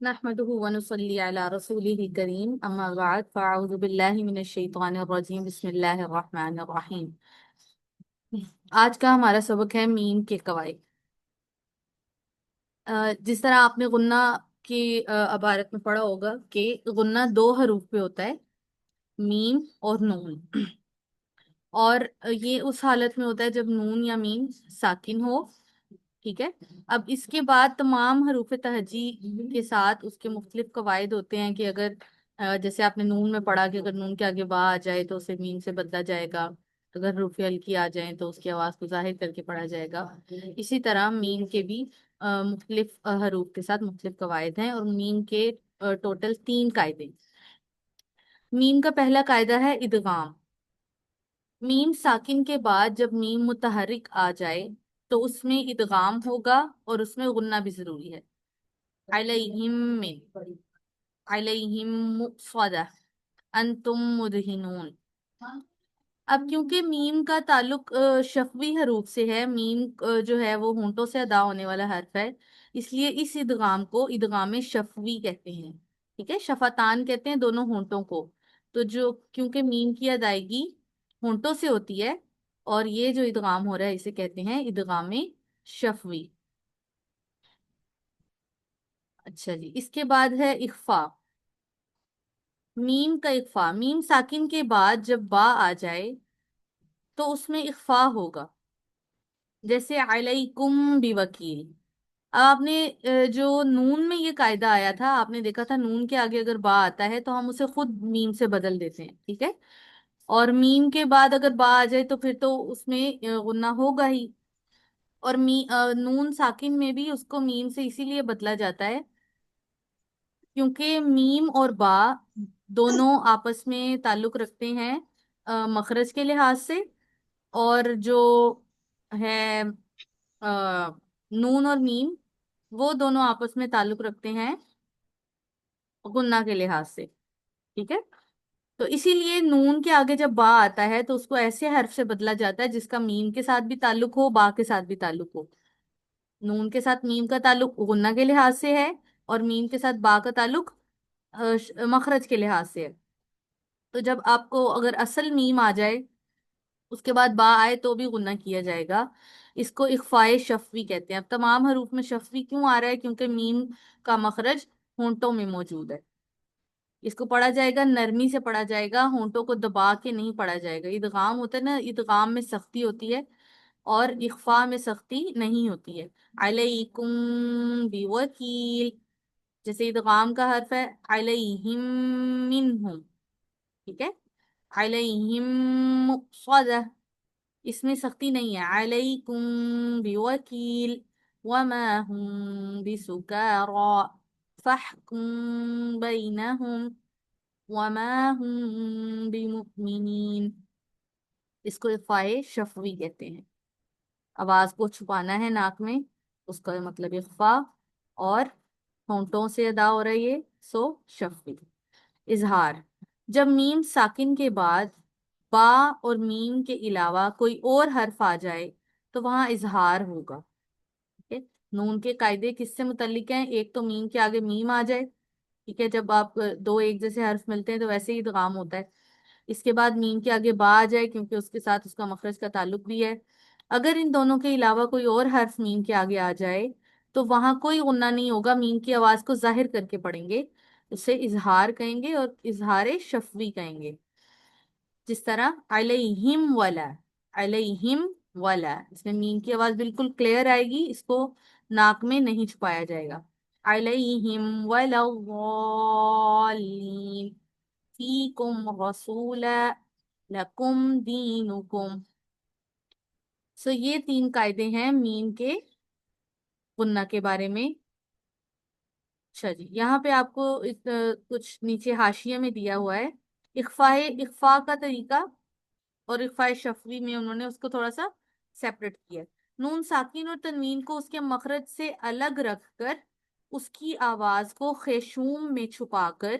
नहमदुहु व नुसल्ली अला रसूलिहिल करीम अम्मा बाद फ़अऊज़ु बिल्लाहि मिनश शैतानिर रजीम बिस्मिल्लाहिर रहमानिर रहीम। आज का हमारा सबक है मीम के कवाइद। जिस तरह आपने गुन्ना की इबारत में पढ़ा होगा कि गुन्ना दो हरूफ पे होता है, मीम और नून। और ये उस हालत में होता है जब नून या मीम साकिन हो। ठीक है। अब इसके बाद तमाम हरूफ तहजी के साथ उसके मुख्तलिफ कवायद होते हैं कि अगर जैसे आपने नून में पढ़ा कि अगर नून के आगे बा आ जाए तो उसे मीम से बदला जाएगा, अगर हरूफ हल्की आ जाए तो उसकी आवाज को जाहिर करके पढ़ा जाएगा। इसी तरह मीम के भी मुख्तलिफ हरूफ के साथ मुख्तलिफ कवायद हैं, और मीम के टोटल तीन कायदे। मीम का पहला कायदा है इदगाम। मीम साकिन के बाद जब मीम मुतहरिक आ जाए तो उसमें इदगाम होगा, और उसमें गुन्ना भी जरूरी है। अलैहिम में, अलैहिम मुस्वदा, अंतुम मुदहिनून। अब क्योंकि मीम का ताल्लुक शफवी हरूफ से है, मीम जो है वो होंठों से अदा होने वाला हर्फ है, इसलिए इस इदगाम को इदगाम शफवी कहते हैं। ठीक है, शफातान कहते हैं दोनों होंठों को। तो जो क्योंकि मीम की अदायगी होंठों से होती है, और ये जो इदगाम हो रहा है इसे कहते हैं इदगाम शफवी। अच्छा जी, इसके बाद है इख्फा। मीम का इख्फा, मीम साकिन के बाद जब बा आ जाए तो उसमें इख्फा होगा। जैसे अलैकुम बिवकील। अब आपने जो नून में ये कायदा आया था, आपने देखा था नून के आगे अगर बा आता है तो हम उसे खुद मीम से बदल देते हैं। ठीक है। और मीम के बाद अगर बा आ जाए तो फिर तो उसमें गुन्ना होगा ही। और नून साकिन में भी उसको मीम से इसीलिए बदला जाता है क्योंकि मीम और बा दोनों आपस में ताल्लुक रखते हैं मखरज के लिहाज से। और जो है नून और मीम, वो दोनों आपस में ताल्लुक रखते हैं गुन्ना के लिहाज से। ठीक है। तो इसीलिए नून के आगे जब बा आता है तो उसको ऐसे हर्फ से बदला जाता है जिसका मीम के साथ भी ताल्लुक हो, बा के साथ भी ताल्लुक हो। नून के साथ मीम का ताल्लुक गुन्ना के लिहाज से है, और मीम के साथ बा का ताल्लुक मखरज के लिहाज से है। तो जब आपको अगर असल मीम आ जाए उसके बाद बा आए तो भी गुन्ना किया जाएगा। इसको इख्फाए शफवी कहते हैं। अब तमाम हरूफ में शफवी क्यों आ रहा है? क्योंकि मीम का मखरज होंठों में मौजूद है। इसको पढ़ा जाएगा, नरमी से पढ़ा जाएगा, होंठों को दबा के नहीं पढ़ा जाएगा। इदगाम होता है ना, इदगाम में सख्ती होती है और इख्फा में सख्ती नहीं होती है। अलैकुम बिवकील, जैसे इदगाम का हर्फ है अलैहिम मिनहुम। ठीक है। अलैहिम मुक़्सदा, इसमें सख्ती नहीं है। अलैकुम बिवकील वमा हुम बिसुकारा फहकुम बैनहुम वमा हुम बिमुमिनीन। इसको इफ़ाए शफवी कहते हैं। आवाज को छुपाना है नाक में, उसका मतलब इख्फा। और होंठों से अदा हो रहा है ये, सो शफवी। इजहार, जब मीम साकिन के बाद बा और मीम के अलावा कोई और हर्फ आ जाए तो वहां इजहार होगा। ठीक है। नून के कायदे किससे मुतल्लिक हैं? एक तो मीम के आगे मीम आ जाए। ठीक है, जब आप दो एक जैसे हर्फ मिलते हैं तो वैसे ही इदगाम होता है। इसके बाद मीम के आगे बा आ जाए क्योंकि उसके साथ उसका मखरज का ताल्लुक भी है। अगर इन दोनों के अलावा कोई और हर्फ मीम के आगे आ जाए तो वहां कोई गुन्ना नहीं होगा, मीम की आवाज को जाहिर करके पढ़ेंगे। उसे इजहार कहेंगे और इजहार शफवी कहेंगे। जिस तरह अलैहिम वाला, अलैहिम वाला, इसमें मीम की आवाज बिल्कुल क्लियर आएगी, इसको नाक में नहीं छुपाया जाएगा। अलैहिम वला फीकुम रसूला लकुम दीनुकुम। सो ये तीन कायदे हैं मीम के गुन्ना के बारे में। अच्छा जी, यहाँ पे आपको कुछ नीचे हाशिये में दिया हुआ है इख्फा का तरीका, और इख्फाए शफवी में उन्होंने उसको थोड़ा सा सेपरेट किया है। नून साकिन और तनवीन को उसके मखरज से अलग रखकर उसकी आवाज को खेशूम में छुपाकर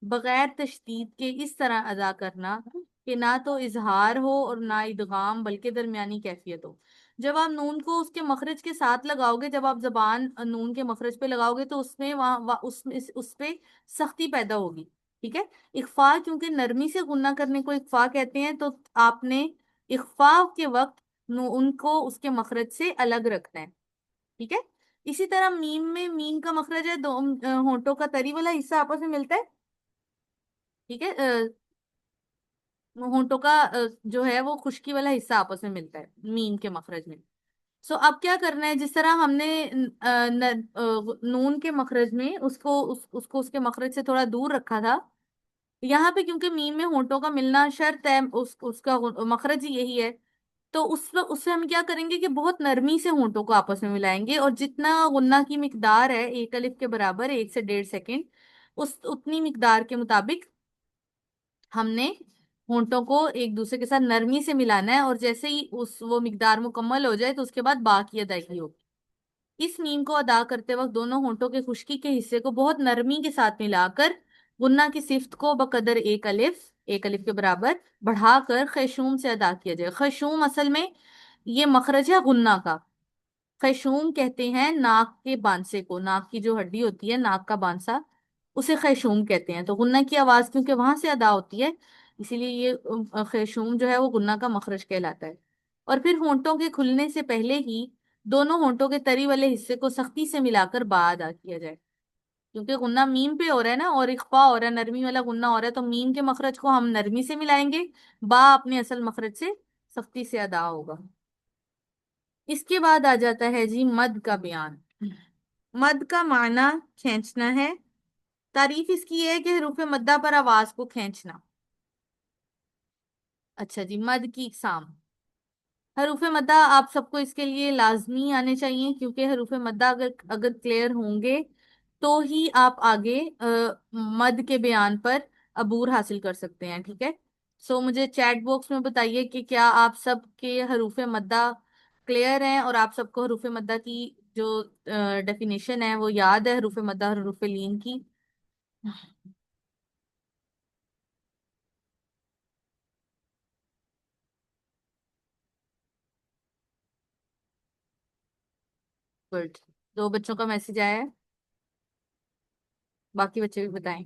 बगैर तशदीद के इस तरह अदा करना कि ना तो इजहार हो और ना इदगाम, बल्कि दरमियानी कैफियत हो। जब आप नून को उसके मखरज के साथ लगाओगे, जब आप जबान नून के मखरज पे लगाओगे तो उसमें उस पे सख्ती पैदा होगी। ठीक है। इख्फा, क्योंकि नरमी से गुन्ना करने को इख्फा कहते हैं, तो आपने इख्फा के वक्त उनको उसके मखरज से अलग रखना है। ठीक है। इसी तरह मीम में, मीम का मखरज है, दो होंठों का तरी वाला हिस्सा आपस में मिलता है। ठीक है। होंठों का जो है वो खुश्की वाला हिस्सा आपस में मिलता है मीम के मखरज में। सो अब क्या करना है, जिस तरह हमने नून के मखरज में उसको उसके मखरज से थोड़ा दूर रखा था, यहाँ पे क्योंकि मीम में होंठों का मिलना शर्त है, उसका मखरज ही यही है, तो उससे हम क्या करेंगे कि बहुत नरमी से होंठों को आपस में मिलाएंगे, और जितना गुन्ना की मिकदार है एक अलिफ के बराबर, 1 से 1.5 सेकेंड, उस उतनी मिकदार के मुताबिक हमने होंठों को एक दूसरे के साथ नरमी से मिलाना है, और जैसे ही उस वो मिकदार मुकम्मल हो जाए तो उसके बाद बाकी अदायगी होगी। इस मीम को अदा करते वक्त दोनों होंठों के खुश्की के हिस्से को बहुत नरमी के साथ मिलाकर गुन्ना की सिफ्त को बकदर एक अलिफ के बराबर बढ़ाकर खैशूम से अदा किया जाए। खैशूम असल में ये मखरज है गुन्ना का। खैशूम कहते हैं नाक के बांसे को, नाक की जो हड्डी होती है, नाक का बांसा, उसे खैशूम कहते हैं। तो गुन्ना की आवाज क्योंकि वहां से अदा होती है, इसीलिए ये खैशूम जो है वो गुन्ना का मखरज कहलाता है। और फिर होंठों के खुलने से पहले ही दोनों होंठों के तरी वाले हिस्से को सख्ती से मिलाकर बा अदा किया जाए। क्योंकि गुन्ना मीम पे हो रहा है ना, और इख्फा हो रहा है, नरमी वाला गुन्ना हो रहा है, तो मीम के मखरज को हम नरमी से मिलाएंगे, बा अपने असल मखरज से सख्ती से अदा होगा। इसके बाद आ जाता है जी मद का बयान। मद का माना खींचना है। तारीफ इसकी है कि हरूफ मद्दा पर आवाज को खींचना। अच्छा जी, मद की इकसाम। हरूफ मद्दा आप सबको इसके लिए लाजमी आने चाहिए, क्योंकि हरूफ मद्दा अगर अगर क्लियर होंगे तो ही आप आगे मद के बयान पर अबूर हासिल कर सकते हैं। ठीक है। सो मुझे चैट बॉक्स में बताइए कि क्या आप सबके हरूफ मद्दा क्लियर हैं, और आप सबको हरूफ मद्दा की जो डेफिनेशन है वो याद है, हरूफ मद्दा और हरूफ लीन की। गुड। दो बच्चों का मैसेज आया है, बाकी बच्चे भी बताएं।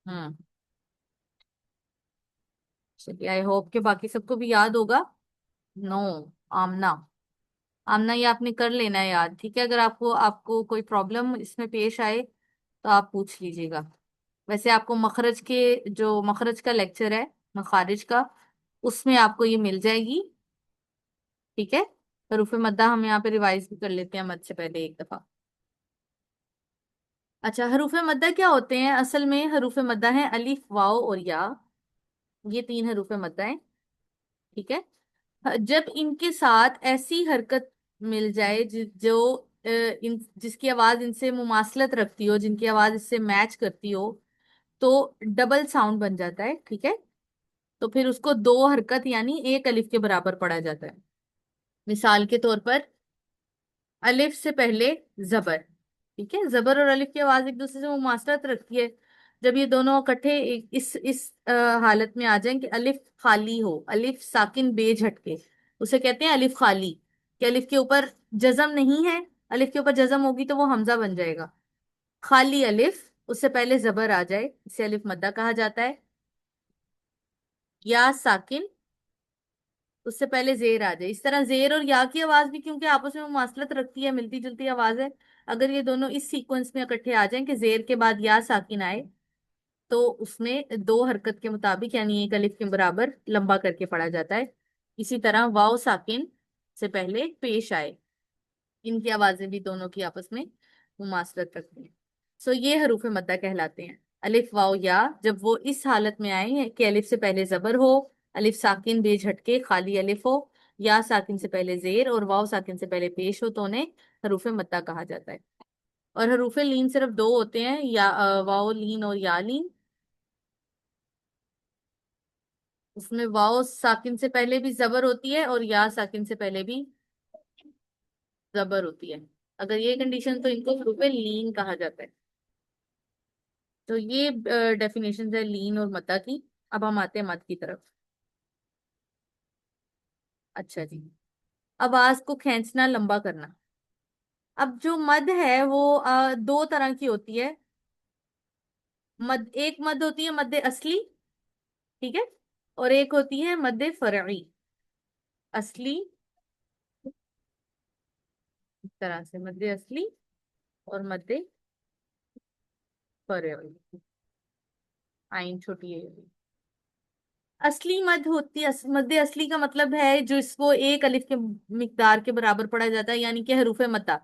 हम्म। चलिए, आई होप के बाकी सबको भी याद होगा। नो। आमना। आमना, ये आपने कर लेना है याद। ठीक है। अगर आपको आपको कोई प्रॉब्लम इसमें पेश आए तो आप पूछ लीजिएगा। वैसे आपको मखरज के, जो मखरज का लेक्चर है, मखारिज का, उसमें आपको ये मिल जाएगी। ठीक है। हरूफ मद्दा हम यहाँ पे रिवाइज भी कर लेते हैं मद से पहले एक दफा। अच्छा, हरूफ मद्दा क्या होते हैं? असल में हरूफ मद्दा है अलिफ, वाओ और या। ये तीन हरूफ मद्दा है। ठीक है। जब इनके साथ ऐसी हरकत मिल जाए जो जिसकी आवाज इनसे मुमासलत रखती हो, जिनकी आवाज इससे मैच करती हो, तो डबल साउंड बन जाता है। ठीक है। तो फिर उसको दो हरकत यानी एक अलिफ के बराबर पढ़ा जाता है। मिसाल के तौर पर अलिफ से पहले जबर। ठीक है। जबर और अलिफ की आवाज एक दूसरे से मुमासलत रखती है। जब ये दोनों इकट्ठे इस हालत में आ जाएं कि अलिफ खाली हो, अलिफ साकिन बे झटके, उसे कहते हैं अलिफ खाली। कि अलिफ के ऊपर जजम नहीं है, अलिफ के ऊपर जजम होगी तो वो हमजा बन जाएगा। खाली अलिफ, उससे पहले जबर आ जाए, इसे अलिफ मद्दा कहा जाता है। या साकिन, उससे पहले जेर आ जाए। इस तरह जेर और या की आवाज भी क्योंकि आपस में मुमासलत रखती है, मिलती जुलती आवाज है, अगर ये दोनों इस सीक्वेंस में इकट्ठे आ जाएं कि जेर के बाद या साकिन आए, तो उसमें दो हरकत के मुताबिक यानी एक अलिफ के बराबर लंबा करके पढ़ा जाता है। इसी तरह वाव साकिन से पहले पेश आए, इनकी आवाजें भी दोनों की आपस में मुमासलत रखती हैं। सो ये हरूफ मद्दा कहलाते हैं। अलिफ वाव या, जब वो इस हालत में आए हैं कि अलिफ से पहले जबर हो, अलिफ साकिन बे झटके खाली अलिफ हो, या साकिन से पहले जेर और वाव साकिन से पहले पेश हो, तो उन्हें हरूफ मद्दा कहा जाता है। और हरूफ लीन सिर्फ दो होते हैं, या वाव लीन और या लीन। उसमें वाव साकिन से पहले भी जबर होती है और या साकिन से पहले भी जबर होती है। अगर ये कंडीशन, तो इनको हरूफ लीन कहा जाता है। तो ये डेफिनेशन है लीन और मद्दा की। अब हम आते हैं मद की तरफ। अच्छा जी। आवाज को खींचना, लंबा करना। अब जो मद है वो दो तरह की होती है। एक मद होती है मद असली, ठीक है, और एक होती है मद फरई। असली, इस तरह से मद असली और मद फरई। आइन छोटी है। असली मद होती है, मद असली का मतलब है जो इसको एक अलिफ के मिकदार के बराबर पढ़ा जाता है, यानी कि हरूफ मद्दा।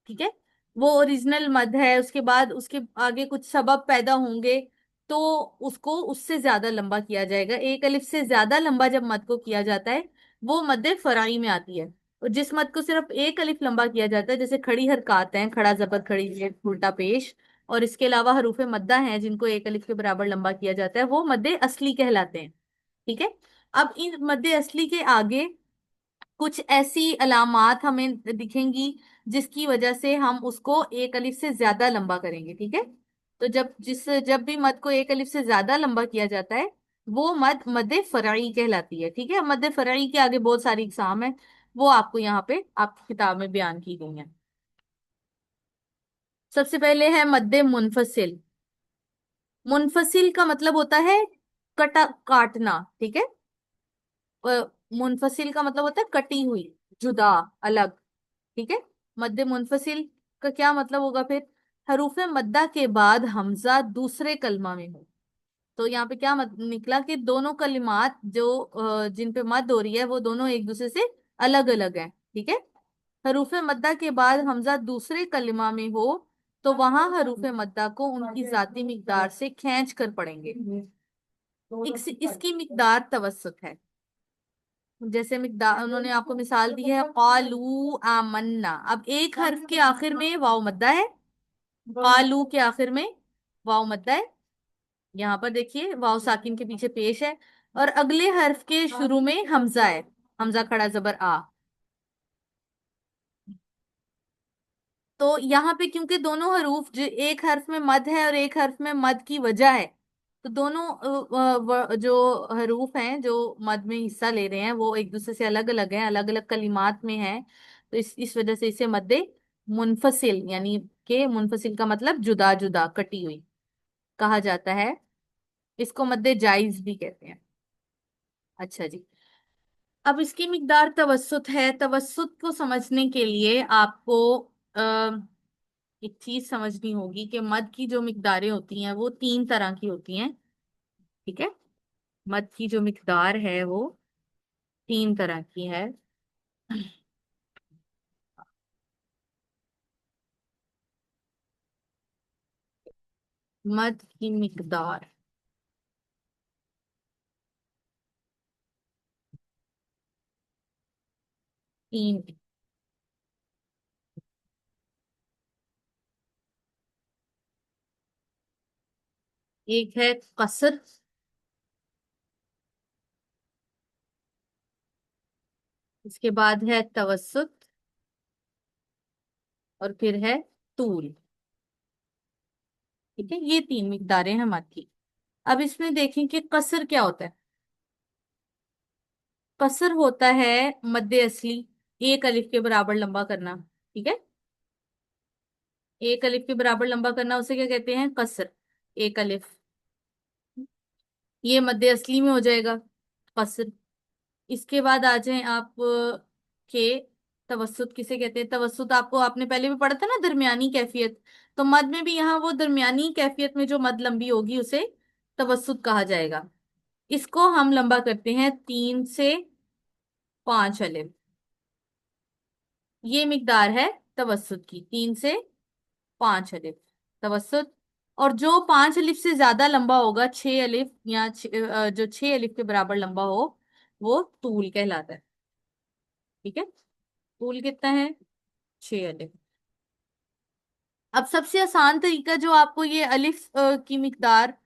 ठीक है, वो ओरिजिनल मद है। उसके बाद उसके आगे कुछ सबब पैदा होंगे तो उसको उससे ज्यादा लंबा किया जाएगा। एक अलिफ से ज्यादा लंबा जब मद को किया जाता है वो मद फराई में आती है। और जिस मद को सिर्फ एक अलिफ लंबा किया जाता है, जैसे खड़ी हरकत है, खड़ा जबर खड़ी जेर उल्टा पेश, और इसके अलावा हरूफ मद्दा हैं जिनको एक अलिफ के बराबर लंबा किया जाता है, वो मद असली कहलाते हैं। ठीक है। अब इन मद असली के आगे कुछ ऐसी अलामात हमें दिखेंगी जिसकी वजह से हम उसको एक अलिफ से ज्यादा लंबा करेंगे। ठीक है, तो जब भी मद को एक अलिफ से ज्यादा लंबा किया जाता है वो मद मद फरई कहलाती है। ठीक है, मद फरई के आगे बहुत सारी इकसाम है, वो आपको यहाँ पे आपकी किताब में बयान की गई है। सबसे पहले है मद मुनफसिल। मुनफसिल का मतलब होता है कटा, काटना। ठीक है, मुनफसिल का मतलब होता है कटी हुई, जुदा, अलग। ठीक है, मद्दे मुनफसिल का क्या मतलब होगा फिर? हरूफ मद्दा के बाद हमजा दूसरे कलमा में हो। तो यहाँ पे क्या निकला कि दोनों कलिमात जो जिन पे मद हो रही है वो दोनों एक दूसरे से अलग अलग हैं। ठीक है, हरूफ मद्दा के बाद हमजा दूसरे कलिमा में हो तो वहां हरूफ मद्दा को उनकी जाती मिकदार से खींच कर पढ़ेंगे। इसकी मिकदार तवस्सुत है। जैसे मिकदार उन्होंने आपको मिसाल दी है, कालू आमन्ना। अब एक हर्फ के आखिर में वाव मद्दा है, कालू के आखिर में वाव मद्दा है। यहाँ पर देखिए वाव साकिन के पीछे पेश है, और अगले हर्फ के शुरू में हमजा है, हमजा खड़ा जबर आ। तो यहाँ पे क्योंकि दोनों हरूफ जो एक हर्फ में मद है और एक हर्फ में मद की वजह है, तो दोनों जो हरूफ हैं जो मद में हिस्सा ले रहे हैं वो एक दूसरे से अलग अलग हैं, अलग अलग कलिमात में हैं। तो इस वजह से इसे मद्दे मुनफसिल, यानी कि मुनफसिल का मतलब जुदा जुदा, कटी हुई, कहा जाता है। इसको मद्दे जायज भी कहते हैं। अच्छा जी। अब इसकी मिकदार तवस्सुत है। तवस्सुत को समझने के लिए आपको एक चीज समझनी होगी कि मद की जो मिकदारें होती हैं वो तीन तरह की होती हैं। ठीक है, मद की जो मिकदार है वो तीन तरह की है। मद की मिकदार तीन। एक है कसर, इसके बाद है तवस्सुत, और फिर है तूल। ठीक है, ये तीन मिकदारें हैं मद की। अब इसमें देखें कि कसर क्या होता है। कसर होता है मद असली, एक अलिफ के बराबर लंबा करना। ठीक है, एक अलिफ के बराबर लंबा करना उसे क्या कहते हैं? कसर। एक अलिफ, ये मद्दे असली में हो जाएगा कसर। इसके बाद आ जाएं आप के तवस्सुत किसे कहते हैं? तवस्सुत आपको आपने पहले भी पढ़ा था ना, दरमियानी कैफियत। तो मद में भी यहाँ वो दरमियानी कैफियत में जो मद लंबी होगी उसे तवस्सुत कहा जाएगा। इसको हम लंबा करते हैं 3 से 5 अलिफ। ये मिकदार है तवस्सुत की, 3 से 5 अलिफ तवस्सुत। और जो 5 अलिफ से ज्यादा लंबा होगा, 6 अलिफ या जो 6 अलिफ के बराबर लंबा हो, वो तूल कहलाता है। ठीक है, तूल कितना है? 6 अलिफ। अब सबसे आसान तरीका जो आपको ये अलिफ की मिकदार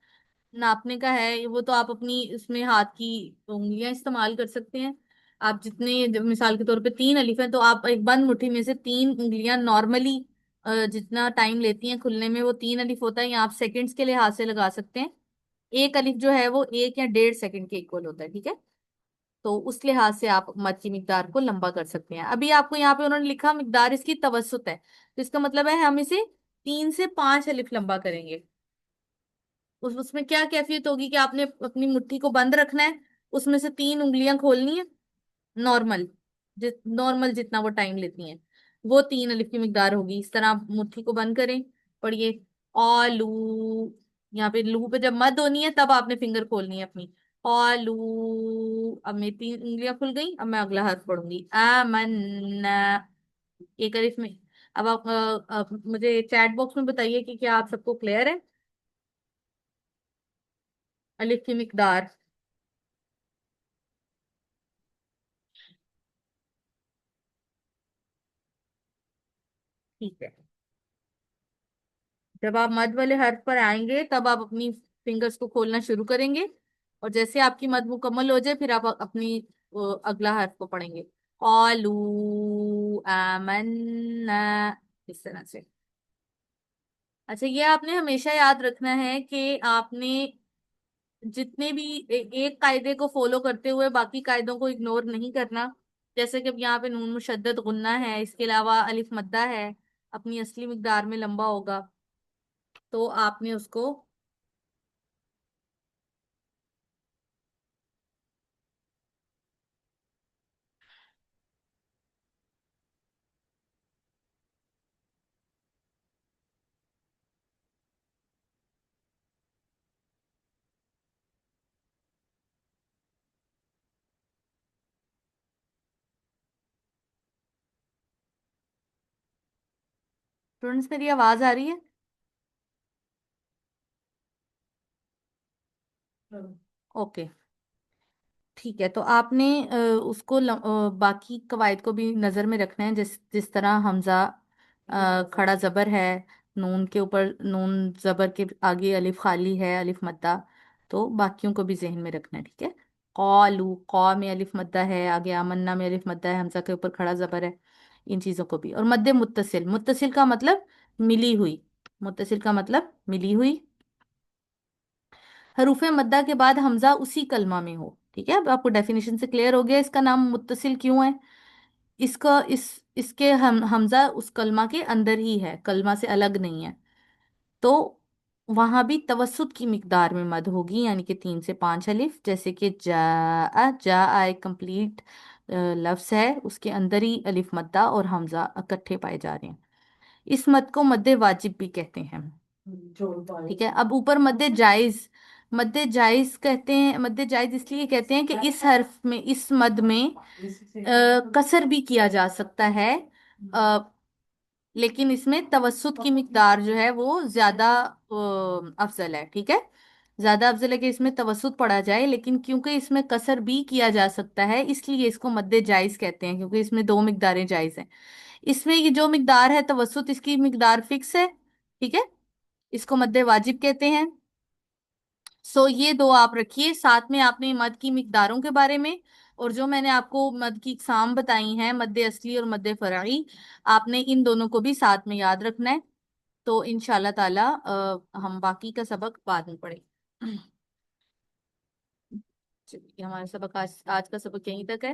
नापने का है, वो तो आप अपनी उसमें हाथ की उंगलियां इस्तेमाल कर सकते हैं। आप जितने मिसाल के तौर पे 3 अलिफ है तो आप एक बंद मुट्ठी में से 3 उंगलियां नॉर्मली जितना टाइम लेती हैं खुलने में, वो 3 अलिफ होता है, या आप सेकंड्स के लिए हाथ से लगा सकते हैं। एक अलिफ जो है वो 1 या 1.5 सेकंड के इक्वल होता है। ठीक है, तो उस लिहाज से आप मद की मिकदार को लंबा कर सकते हैं। अभी आपको यहाँ पे उन्होंने लिखा मिकदार इसकी तवसुत है, तो इसका मतलब है हम इसे 3 से 5 अलिफ लंबा करेंगे। उसमें क्या कैफियत होगी कि आपने अपनी मुट्ठी को बंद रखना है, उसमें से 3 उंगलियां खोलनी है नॉर्मल, नॉर्मल जितना वो टाइम लेती हैं, वो 3 अलिफ की मिकदार होगी। इस तरह आप मुट्ठी को बंद करें, पढ़िए ऑलू। यहाँ पे लू पे जब मद होनी है तब आपने फिंगर खोलनी है अपनी। ऑलू। अब मेरी 3 उंगलियां खुल गई, अब मैं अगला हर्फ पढ़ूंगी आमन्ना। एक अलिफ में। अब आप मुझे चैट बॉक्स में बताइए कि क्या आप सबको क्लियर है अलिफ की मिकदार। ठीक है। जब आप मद वाले हर्फ पर आएंगे तब आप अपनी फिंगर्स को खोलना शुरू करेंगे, और जैसे आपकी मद मुकम्मल हो जाए फिर आप अपनी अगला हर्फ को पढ़ेंगे। ऑलू आमन्ना, इस तरह से। अच्छा, ये आपने हमेशा याद रखना है कि आपने जितने भी एक कायदे को फॉलो करते हुए बाकी कायदों को इग्नोर नहीं करना। जैसे कि अब यहाँ पे नून मुशद्दद गुन्ना है, इसके अलावा अलिफ मद्दा है, अपनी असली मिकदार में लंबा होगा, तो आपने उसको। स्टूडेंट्स, मेरी आवाज आ रही है? ओके। ठीक है, तो आपने उसको बाकी कवायद को भी नज़र में रखना है, जिस जिस तरह हमजा खड़ा जबर है, नून के ऊपर नून जबर के आगे अलिफ खाली है, अलिफ मद्दा। तो बाकियों को भी जहन में रखना है, ठीक है। कौलू, कौ में अलिफ मद्दा है, आगे आमन्ना में अलिफ मद्दा है, हमजा के ऊपर खड़ा जबर है। इन चीज़ों को भी। और मद्दे मुत्तसिल, मुत्तसिल का मतलब मिली हुई, मुत्तसिल का मतलब मिली हुई। हरूफ मद्दा के बाद हमजा उसी कलमा में हो, ठीक है। अब आपको डेफिनेशन से क्लियर हो गया इसका नाम मुत्तसिल क्यों है। इसका इसके हमजा उस कलमा के अंदर ही है, कलमा से अलग नहीं है। तो वहां भी तवस्सुत की मिकदार में मद होगी, यानी कि 3 से 5 अलिफ। जैसे कि जा एक कंप्लीट लफ्ज है, उसके अंदर ही अलिफ मद्दा और हमजा इकट्ठे पाए जा रहे हैं। इस मद को मद्दे वाजिब भी कहते हैं, ठीक है। अब ऊपर मद्दे जायज, मद्दे जायज कहते हैं, मद्दे जायज इसलिए कहते हैं कि इस हर्फ में, इस मद में कसर भी किया जा सकता है, अ, लेकिन इसमें तवस्सुत की मिकदार जो है वो ज्यादा अफजल है, ठीक है। ज्यादा अफजल है कि इसमें तवस्सुत पढ़ा जाए, लेकिन क्योंकि इसमें कसर भी किया जा सकता है इसलिए इसको मद्दे जायज कहते हैं, क्योंकि इसमें दो मिकदारें जायज हैं। इसमें ये जो मिकदार है तवस्सुत, इसकी मिकदार फिक्स है, ठीक है। इसको मद्दे वाजिब कहते हैं। सो ये दो आप रखिए साथ में। आपने मद की मिकदारों के बारे में, और जो मैंने आपको मद की इकसाम बताई हैं, मद्दे असली और मद्दे फरई, आपने इन दोनों को भी साथ में याद रखना है। तो इंशाल्लाह ताला हम बाकी का सबक बाद में पढ़ेंगे। चलिए, हमारा सबक आज का सबक यहीं तक है।